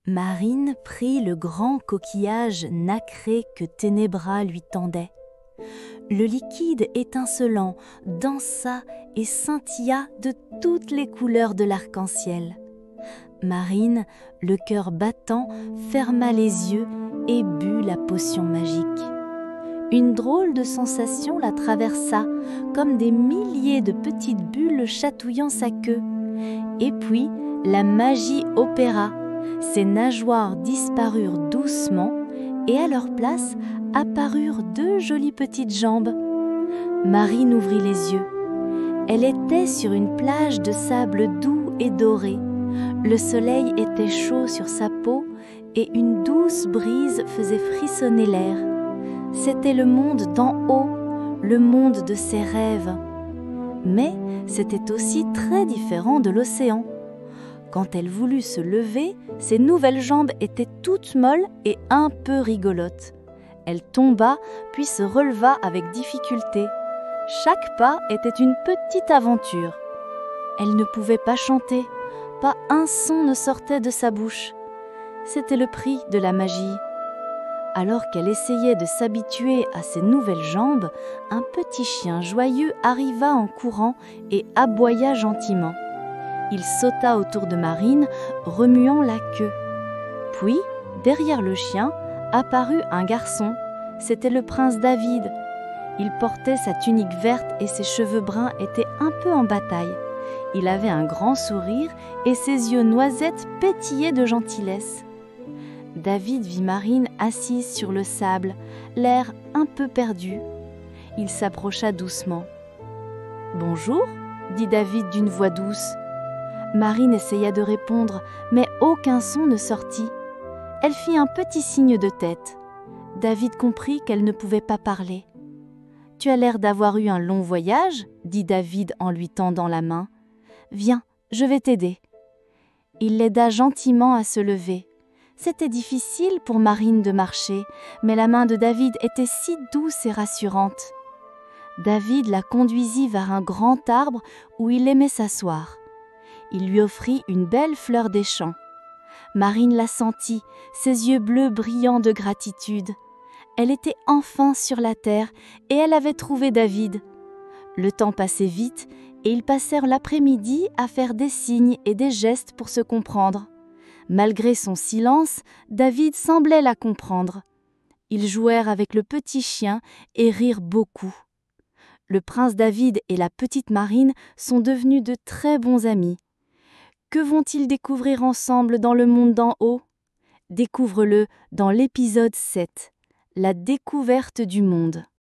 Marine prit le grand coquillage nacré que Ténébra lui tendait. Le liquide étincelant dansa et scintilla de toutes les couleurs de l'arc-en-ciel. Marine, le cœur battant, ferma les yeux et but la potion magique. Une drôle de sensation la traversa, comme des milliers de petites bulles chatouillant sa queue. Et puis, la magie opéra. Ses nageoires disparurent doucement et à leur place apparurent deux jolies petites jambes. Marine ouvrit les yeux. Elle était sur une plage de sable doux et doré. Le soleil était chaud sur sa peau et une douce brise faisait frissonner l'air. C'était le monde d'en haut, le monde de ses rêves. Mais c'était aussi très différent de l'océan. Quand elle voulut se lever, ses nouvelles jambes étaient toutes molles et un peu rigolotes. Elle tomba, puis se releva avec difficulté. Chaque pas était une petite aventure. Elle ne pouvait pas chanter, pas un son ne sortait de sa bouche. C'était le prix de la magie. Alors qu'elle essayait de s'habituer à ses nouvelles jambes, un petit chien joyeux arriva en courant et aboya gentiment. Il sauta autour de Marine, remuant la queue. Puis, derrière le chien, apparut un garçon. C'était le prince David. Il portait sa tunique verte et ses cheveux bruns étaient un peu en bataille. Il avait un grand sourire et ses yeux noisettes pétillaient de gentillesse. David vit Marine assise sur le sable, l'air un peu perdu. Il s'approcha doucement. « Bonjour » dit David d'une voix douce. Marine essaya de répondre, mais aucun son ne sortit. Elle fit un petit signe de tête. David comprit qu'elle ne pouvait pas parler. « Tu as l'air d'avoir eu un long voyage » dit David en lui tendant la main. « Viens, je vais t'aider. » Il l'aida gentiment à se lever. C'était difficile pour Marine de marcher, mais la main de David était si douce et rassurante. David la conduisit vers un grand arbre où il aimait s'asseoir. Il lui offrit une belle fleur des champs. Marine la sentit, ses yeux bleus brillants de gratitude. Elle était enfin sur la terre et elle avait trouvé David. Le temps passait vite et ils passèrent l'après-midi à faire des signes et des gestes pour se comprendre. Malgré son silence, David semblait la comprendre. Ils jouèrent avec le petit chien et rirent beaucoup. Le prince David et la petite Marine sont devenus de très bons amis. Que vont-ils découvrir ensemble dans le monde d'en haut ? Découvre-le dans l'épisode 7, la découverte du monde.